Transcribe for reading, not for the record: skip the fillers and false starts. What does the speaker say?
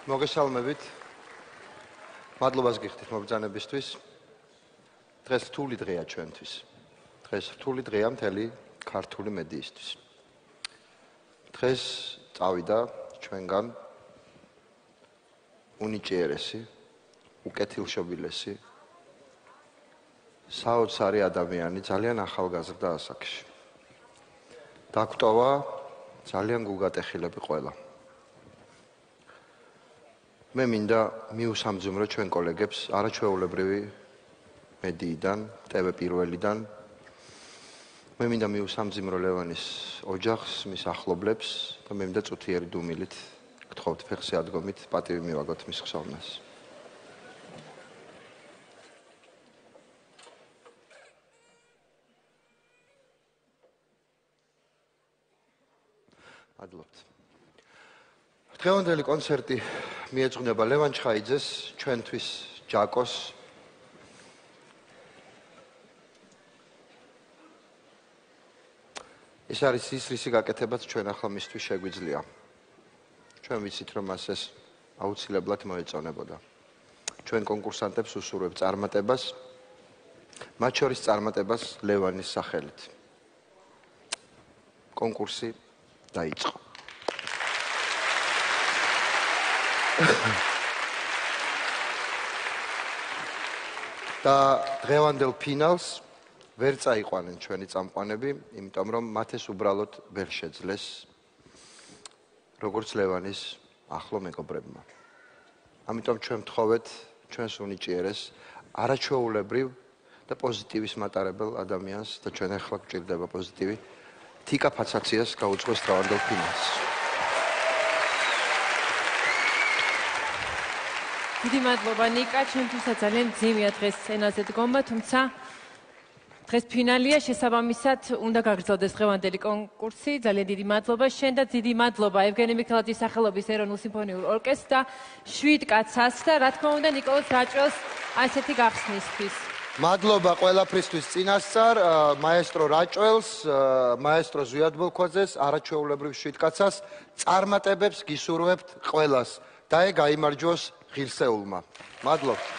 მოგესალმებით. მადლობას გიხდით მობრძანებისთვის. დღეს რთული დღეა ჩვენთვის. დღეს რთული დღეა მთელი ქართული მედიისთვის. დღეს წავიდა ჩვენგან უნიჭიერესი, უკეთილშობილესი, საოცარი ადამიანი, ძალიან ახალგაზრდა ასაკში. დაგვტოვა ძალიან გულგატეხილები ყველა. მე მინდა მიუსამძიმრო ჩვენ კოლეგებს არაჩვეულებრივი მედიიდან, TV პირველიდან. მე მინდა მიუსამძიმრო ლევანის ოჯახს, მის ახლობლებს და მე მინდა წუთიერი დუმილით გთხოვთ ფეხზე ადგომით პატივი მივაგოთ მის ხსოვნას. მადლობთ. დღევანდელი კონცერტი მიეძღვნება ლევან ჩხაიძეს, ჩვენთვის ჯაკოს. ეს არის ის რისი გაკეთებაც ჩვენ ახლა მისთვის შეგვიძლია. ჩვენ ვიცით, რომ მას ეს აუცილებლად მოეწონებოდა. ჩვენ კონკურსანტებს უსურვებთ წარმატებას, მათ შორის წარმატებას ლევანის სახელით. კონკურსი დაიწყო. და დღევანდელ ფინალს ვერ წაიყვანენ ჩვენი წამყვანები, იმიტომ რომ მათ ეს უბრალოდ ვერ შეძლეს, როგორც ლევანის ახლო მეგობრებმა. ამიტომ ჩვენ ვთხოვეთ ჩვენს უნიჭიერეს, არაჩვეულებრივ და პოზიტივის მატარებელ ადამიანს და ჩვენ ახლა გვჭირდება პოზიტივი, თიკა ფაცაციას გაუძღვეს დღევანდელ ფინალს. დიდი მადლობა ნიკა, ჩვენთვისაც ძალიან მძიმეა დღეს სცენაზე დგომა, თუმცა დღეს ფინალია, შესაბამისად უნდა გაგრძელდეს დღევანდელი კონკურსი. ძალიან დიდი მადლობა შენ და დიდი მადლობა ევგენი მიქელაძის სახელობის ეროვნულ სიმფონიურ ორკესტრს და 7 კაცას და რა თქმა უნდა ნიკოლოზ რაჭველს ასეთი გახსნისთვის. მადლობა ყველაფრისთვის წინასწარ, მაესტრო რაჭველს, მაესტრო ზვიად ბოლქვაძეს, არაჩვეულებრივ 7 კაცას, წარმატებებს გისურვებთ ყველას. და გაიმარჯვოს ღირსეულმა. მადლობთ.